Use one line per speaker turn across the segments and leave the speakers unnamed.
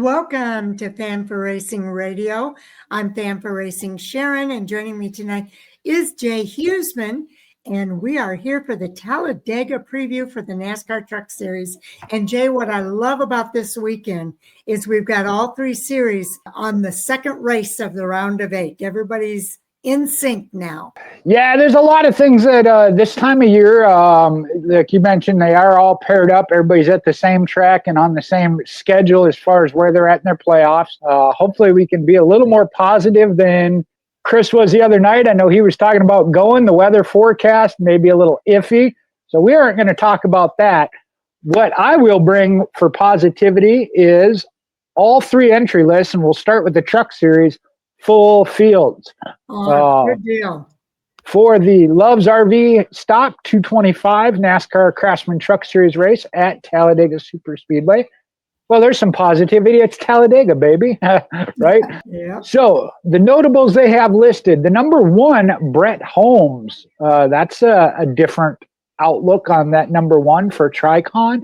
Welcome to Fan for Racing Radio. I'm Fan for Racing Sharon, and joining me tonight is Jay Huseman, and we are here for the Talladega preview for the NASCAR Truck Series. And Jay, what I love about this weekend is we've got all three series on the second race of the round of 8. Everybody's in sync now.
Yeah, there's a lot of things that this time of year, like you mentioned, they are all paired up. Everybody's at the same track and on the same schedule as far as where they're at in their playoffs. Hopefully we can be a little more positive than Chris was the other night. I know he was talking about going. The weather forecast may be a little iffy, so we aren't going to talk about that. What I will bring for positivity is all three entry lists, and we'll start with the Truck Series, full fields.
Good deal.
For the Love's RV Stock 225 NASCAR Craftsman Truck Series race at Talladega Superspeedway. Well, there's some positivity. It's Talladega, baby, right?
Yeah.
So the notables they have listed, the number 1, Brett Holmes. That's a different outlook on that number 1 for Tricon.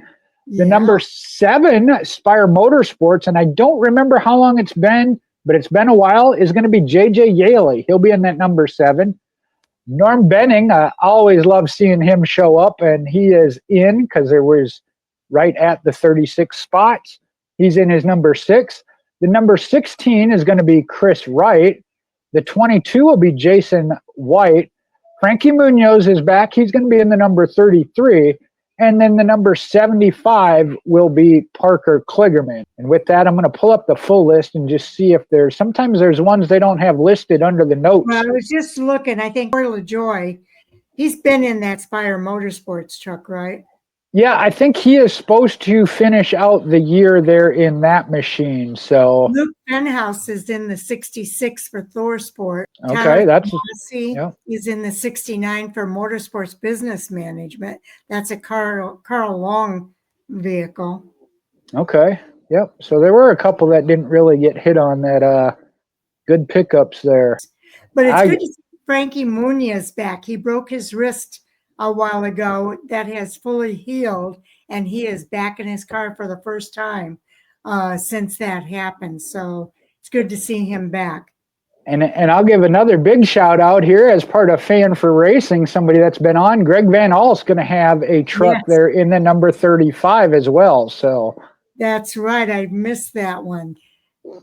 The number 7, Spire Motorsports, and I don't remember how long it's been, but it's been a while, is going to be J.J. Yaley. He'll be in that number 7. Norm Benning, I always love seeing him show up, and he is in because there was right at the 36 spots. He's in his number 6. The number 16 is going to be Chris Wright. The 22 will be Jason White. Frankie Munoz is back. He's going to be in the number 33. And then the number 75 will be Parker Kligerman. And with that, I'm going to pull up the full list and just see if sometimes there's ones they don't have listed under the notes.
Well, I was just looking. I think Corey LaJoy, he's been in that Spire Motorsports truck, right?
Yeah, I think he is supposed to finish out the year there in that machine. So
Luke Benhouse is in the 66 for Thor Sport.
Okay,
He's in the 69 for Motorsports Business Management. That's a Carl Long vehicle.
Okay, yep. So there were a couple that didn't really get hit on that. Good pickups there.
But it's good to see Frankie Munoz back. He broke his wrist a while ago. That has fully healed, and he is back in his car for the first time since that happened. So it's good to see him back.
And I'll give another big shout out here as part of Fan for Racing, somebody that's been on. Greg Van Al's going to have a truck there in the number 35 as well. So
that's right. I missed that one.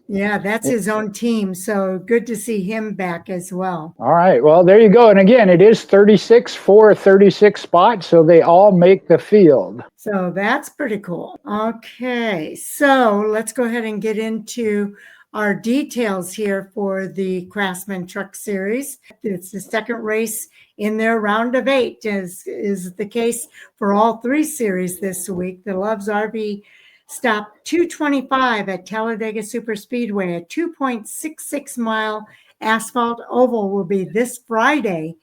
Yeah, that's his own team. So good to see him back as well.
All right. Well, there you go. And again, it is 36 for 36 spots, so they all make the field.
So that's pretty cool. Okay. So let's go ahead and get into our details here for the Craftsman Truck Series. It's the second race in their round of 8, is the case for all three series this week. The Love's RV Stop 225 at Talladega Superspeedway, a 2.66-mile asphalt oval, will be this Friday,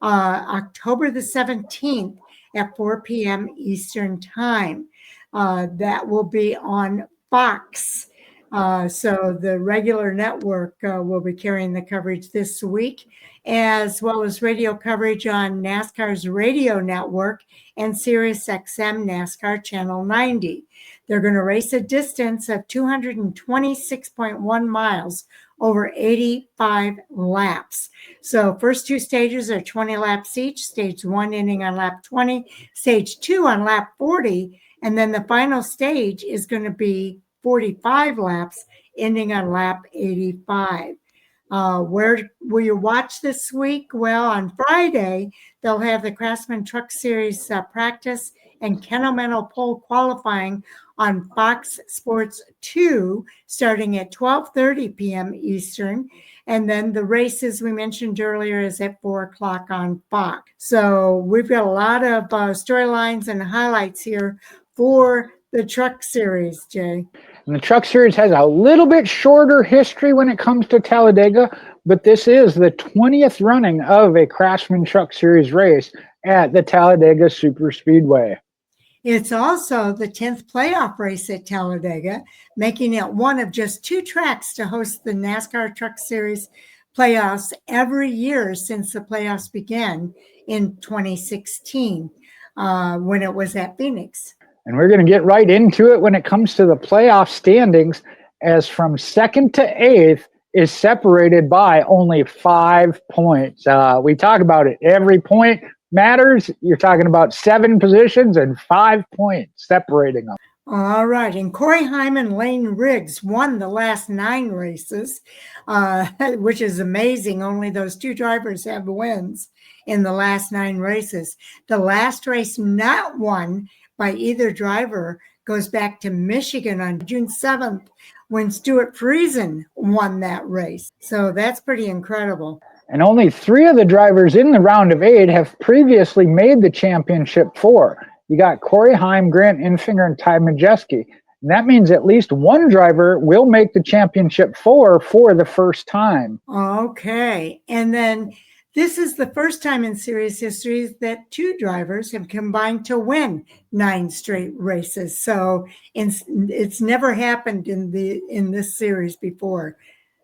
October the 17th at 4 p.m. Eastern Time. That will be on Fox. So the regular network will be carrying the coverage this week, as well as radio coverage on NASCAR's radio network and Sirius XM NASCAR Channel 90. They're going to race a distance of 226.1 miles over 85 laps. So first two stages are 20 laps each, stage 1 ending on lap 20, stage 2 on lap 40, and then the final stage is going to be 45 laps ending on lap 85. Where will you watch this week? Well, on Friday, they'll have the Craftsman Truck Series practice and Kennemental Pole qualifying on Fox Sports 2 starting at 12:30 p.m. Eastern. And then the race, as we mentioned earlier, is at 4 o'clock on Fox. So we've got a lot of storylines and highlights here for the Truck Series, Jay.
And the Truck Series has a little bit shorter history when it comes to Talladega, but this is the 20th running of a Craftsman Truck Series race at the Talladega Superspeedway.
It's also the 10th playoff race at Talladega, making it one of just 2 tracks to host the NASCAR Truck Series playoffs every year since the playoffs began in 2016 when it was at Phoenix.
And we're going to get right into it when it comes to the playoff standings. as from second to eighth is separated by only 5 points. We talk about it. Every point matters. You're talking about 7 positions and 5 points separating them.
All right. And Corey Heim and Lane Riggs won the last 9 races, which is amazing. Only those 2 drivers have wins in the last 9 races. The last race not won by either driver goes back to Michigan on June 7th when Stuart Friesen won that race. So that's pretty incredible.
And only 3 of the drivers in the round of 8 have previously made the championship 4. You got Corey Heim, Grant Infinger, and Ty Majeski. And that means at least 1 driver will make the championship 4 for the first time.
Okay. And then this is the first time in series history that 2 drivers have combined to win 9 straight races. So it's never happened in this series before,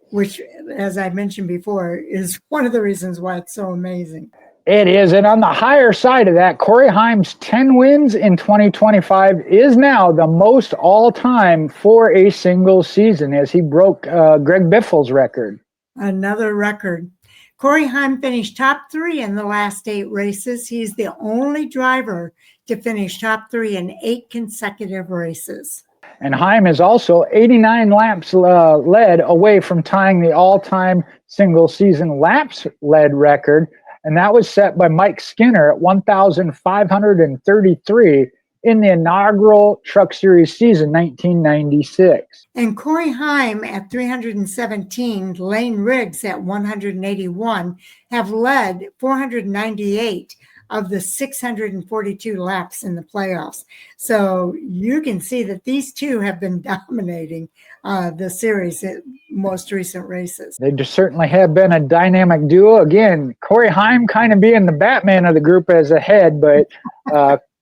which, as I mentioned before, is one of the reasons why it's so amazing.
It is. And on the higher side of that, Corey Heim's 10 wins in 2025 is now the most all-time for a single season, as he broke Greg Biffle's record.
Another record. Corey Heim finished top 3 in the last 8 races. He's the only driver to finish top 3 in 8 consecutive races.
And Heim is also 89 laps led away from tying the all-time single-season laps led record, and that was set by Mike Skinner at 1,533 in the inaugural Truck Series season, 1996.
And Corey Heim at 317, Lane Riggs at 181 have led 498 of the 642 laps in the playoffs. So you can see that these 2 have been dominating the series at most recent races.
They just certainly have been a dynamic duo. Again, Corey Heim kind of being the Batman of the group as a head, but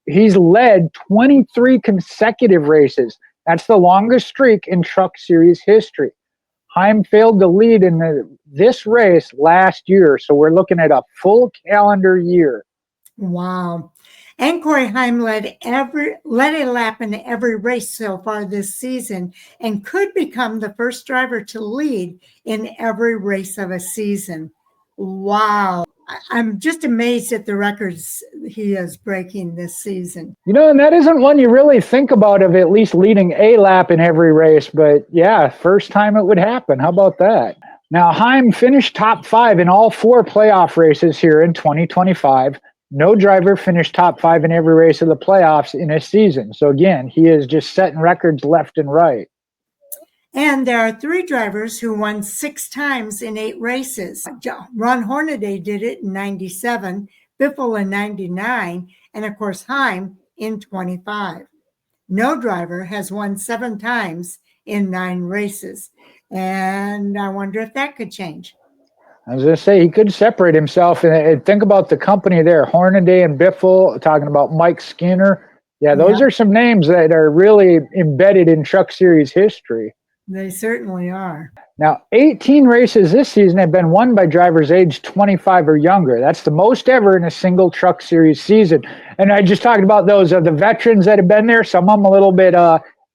he's led 23 consecutive races. That's the longest streak in Truck Series history. Heim failed to lead in this race last year, so we're looking at a full calendar year.
Wow. And Corey Heim led a lap in every race so far this season and could become the first driver to lead in every race of a season. Wow. I'm just amazed at the records he is breaking this season.
You know, and that isn't one you really think about, of at least leading a lap in every race, but yeah, first time it would happen. How about that? Now, Heim finished top 5 in all 4 playoff races here in 2025. No driver finished top 5 in every race of the playoffs in a season. So again, he is just setting records left and right.
And there are 3 drivers who won 6 times in 8 races. Ron Hornaday did it in 97, Biffle in 99, and of course Heim in 25. No driver has won 7 times in 9 races. And I wonder if that could change.
I was going to say, he could separate himself. And think about the company there, Hornaday and Biffle, talking about Mike Skinner. Yeah, those are some names that are really embedded in Truck Series history.
They certainly are.
Now, 18 races this season have been won by drivers aged 25 or younger. That's the most ever in a single Truck Series season. And I just talked about those of the veterans that have been there, some of them a little bit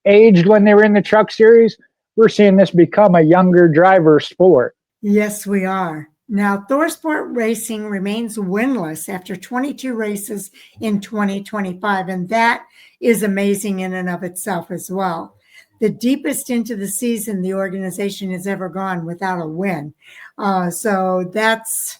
aged when they were in the Truck Series. We're seeing this become a younger driver sport.
Yes, we are. Now, ThorSport Racing remains winless after 22 races in 2025, and that is amazing in and of itself as well. The deepest into the season the organization has ever gone without a win. So that's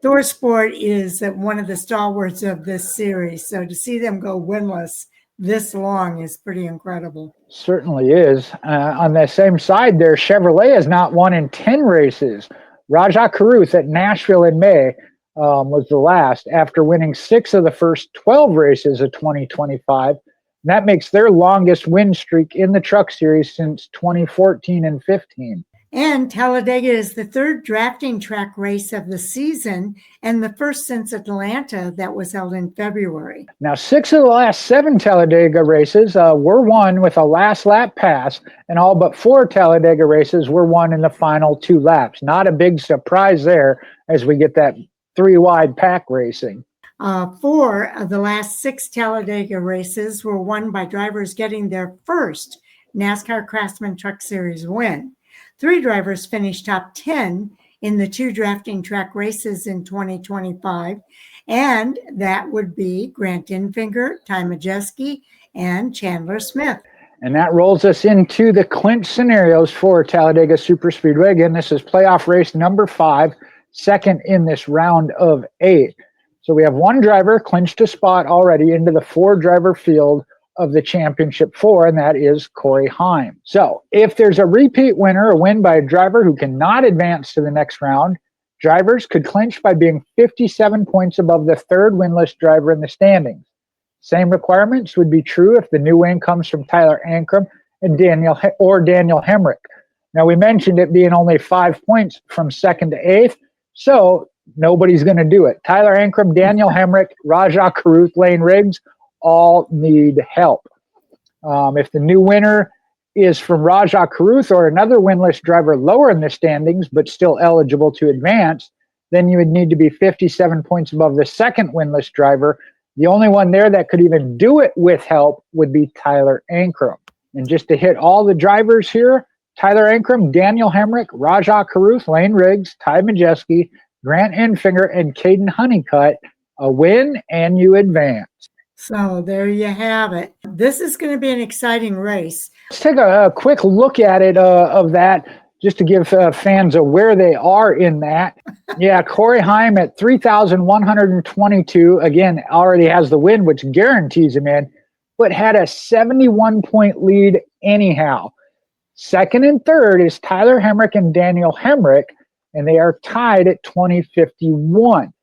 ThorSport is one of the stalwarts of this series. So to see them go winless this long is pretty incredible.
Certainly is. On the same side there, Chevrolet has not won in 10 races. Rajah Caruth at Nashville in May was the last after winning 6 of the first 12 races of 2025. And that makes their longest win streak in the Truck Series since 2014 and 15.
And Talladega is the 3rd drafting track race of the season and the first since Atlanta that was held in February.
Now, 6 of the last 7 Talladega races were won with a last lap pass, and all but 4 Talladega races were won in the final 2 laps. Not a big surprise there as we get that 3-wide pack racing. 4
of the last 6 Talladega races were won by drivers getting their first NASCAR Craftsman Truck Series win. 3 drivers finished top 10 in the 2 drafting track races in 2025, and that would be Grant Enfinger, Ty Majeski, and Chandler Smith.
And that rolls us into the clinch scenarios for Talladega Superspeedway. Again, this is playoff race number 5, second in this round of 8. So we have 1 driver clinched a spot already into the 4-driver field of the championship 4, and that is Corey Heim. So if there's a repeat winner, a win by a driver who cannot advance to the next round, drivers could clinch by being 57 points above the 3rd winless driver in the standings. Same requirements would be true if the new win comes from Tyler Ankrum and Daniel Hemric. Now, we mentioned it being only 5 points from 2nd to 8th, so nobody's going to do it. Tyler Ankrum, Daniel Hemric, Rajah Caruth, Lane Riggs all need help. If the new winner is from Rajah Caruth or another winless driver lower in the standings but still eligible to advance, then you would need to be 57 points above the 2nd winless driver. The only one there that could even do it with help would be Tyler Ankrum. And just to hit all the drivers here, Tyler Ankrum, Daniel Hemric, Rajah Caruth, Lane Riggs, Ty Majeski, Grant Enfinger, and Caden Honeycutt, a win and you advance.
So there you have it. This is going to be an exciting race.
Let's take a quick look at it of that, just to give fans a where they are in that. Yeah, Corey Heim at 3,122, again, already has the win, which guarantees him in, but had a 71-point lead anyhow. 2nd and 3rd is Tyler Hemric and Daniel Hemric, and they are tied at 2051.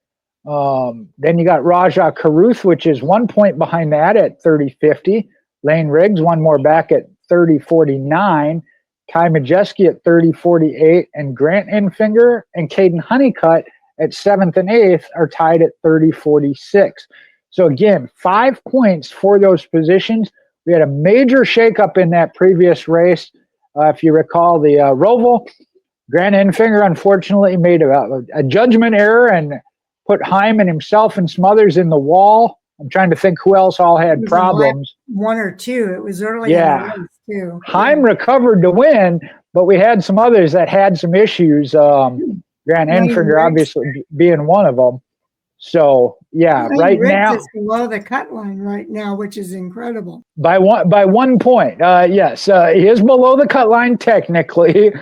Then you got Rajah Caruth, which is 1 point behind that at 30-50. Lane Riggs, 1 more back at 30-49. Ty Majeski at 30-48. And Grant Enfinger and Caden Honeycutt at 7th and 8th are tied at 30-46. So again, 5 points for those positions. We had a major shakeup in that previous race. If you recall the Roval, Grant Enfinger unfortunately made a judgment error and put Heim and himself and some others in the wall. I'm trying to think who else all had problems.
1 or 2. It was early in the race too.
Heim recovered to win, but we had some others that had some issues. Grant Enfinger obviously being one of them. So yeah, right now
is below the cut line right now, which is incredible.
By 1 point. Yes, he is below the cut line technically.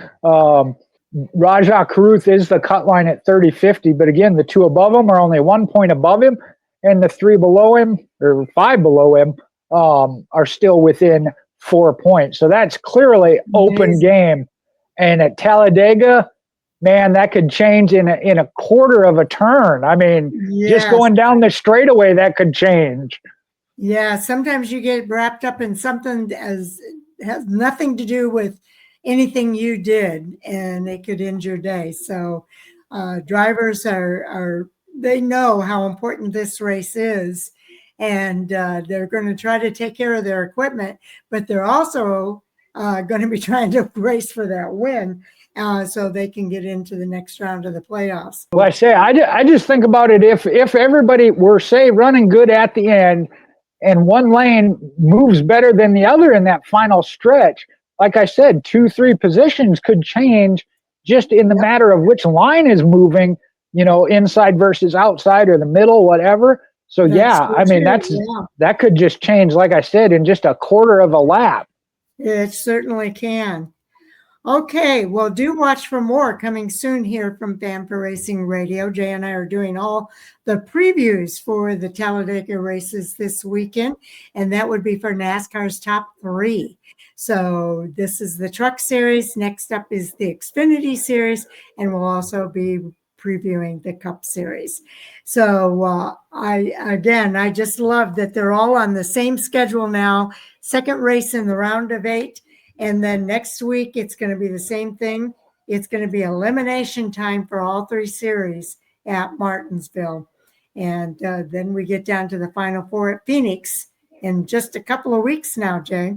Rajah Caruth is the cut line at 30-50, but again, the 2 above him are only 1 point above him, and the 3 below him, or 5 below him, are still within 4 points. So that's clearly open game. And at Talladega, man, that could change in a quarter of a turn. I mean, just going down the straightaway, that could change.
Yeah, sometimes you get wrapped up in something that has nothing to do with anything you did, and it could end your day. So drivers they know how important this race is, and they're going to try to take care of their equipment, but they're also going to be trying to race for that win so they can get into the next round of the playoffs.
Well, I just think about it, if everybody were, say, running good at the end and one lane moves better than the other in that final stretch, like I said, 2-3 positions could change just in the matter of which line is moving, inside versus outside or the middle, whatever. So that could just change, like I said, in just a quarter of a lap.
It certainly can. Okay, well, do watch for more coming soon here from Fan for Racing Radio. Jay and I are doing all the previews for the Talladega races this weekend, and that would be for NASCAR's top 3. So this is the Truck Series. Next up is the Xfinity Series, and we'll also be previewing the Cup Series. So I just love that they're all on the same schedule now. Second race in the round of 8. And then next week, it's going to be the same thing. It's going to be elimination time for all 3 series at Martinsville. And then we get down to the Final 4 at Phoenix in just a couple of weeks now, Jay.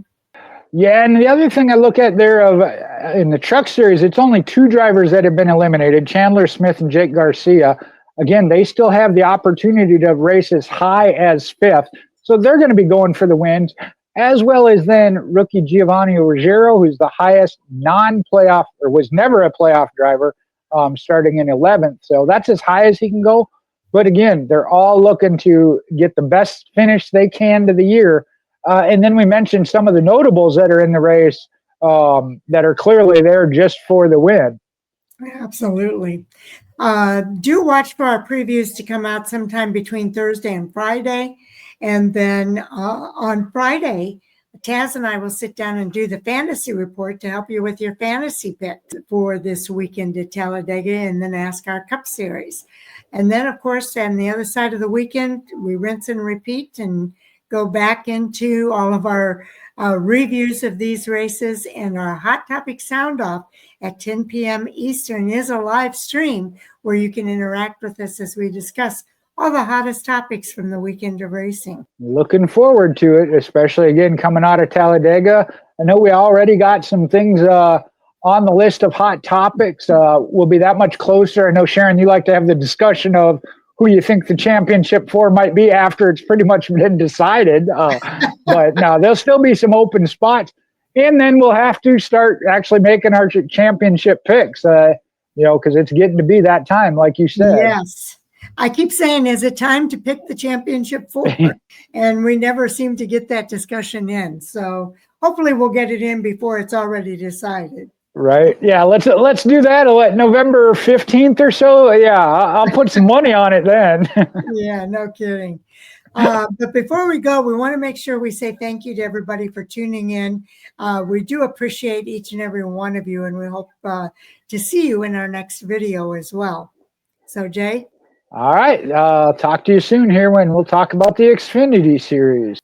Yeah, and the other thing I look at there in the Truck Series, it's only 2 drivers that have been eliminated, Chandler Smith and Jake Garcia. Again, they still have the opportunity to race as high as 5th. So they're going to be going for the wins. as well as then rookie Giovanni Ruggiero, who's the highest non-playoff or was never a playoff driver, starting in 11th. So that's as high as he can go. But again, they're all looking to get the best finish they can to the year. And then we mentioned some of the notables that are in the race that are clearly there just for the win.
Absolutely. Do watch for our previews to come out sometime between Thursday and Friday. And then on Friday, Taz and I will sit down and do the fantasy report to help you with your fantasy pick for this weekend at Talladega in the NASCAR Cup Series. And then, of course, on the other side of the weekend, we rinse and repeat and go back into all of our reviews of these races, and our Hot Topic Sound Off at 10 p.m. Eastern is a live stream where you can interact with us as we discuss all the hottest topics from the weekend of racing.
Looking forward to it, especially again coming out of Talladega. I know we already got some things on the list of hot topics. We'll be that much closer. I know, Sharon, you like to have the discussion of who you think the championship for might be after it's pretty much been decided. But no, there'll still be some open spots. And then we'll have to start actually making our championship picks, because it's getting to be that time, like you said.
Yes. I keep saying, is it time to pick the championship for? And we never seem to get that discussion in. So hopefully we'll get it in before it's already decided.
Right. Yeah. Let's do that. November 15th or so. Yeah. I'll put some money on it then.
Yeah, no kidding. But before we go, we want to make sure we say thank you to everybody for tuning in. We do appreciate each and every one of you, and we hope to see you in our next video as well. So, Jay?
All right. Talk to you soon here when we'll talk about the Xfinity Series.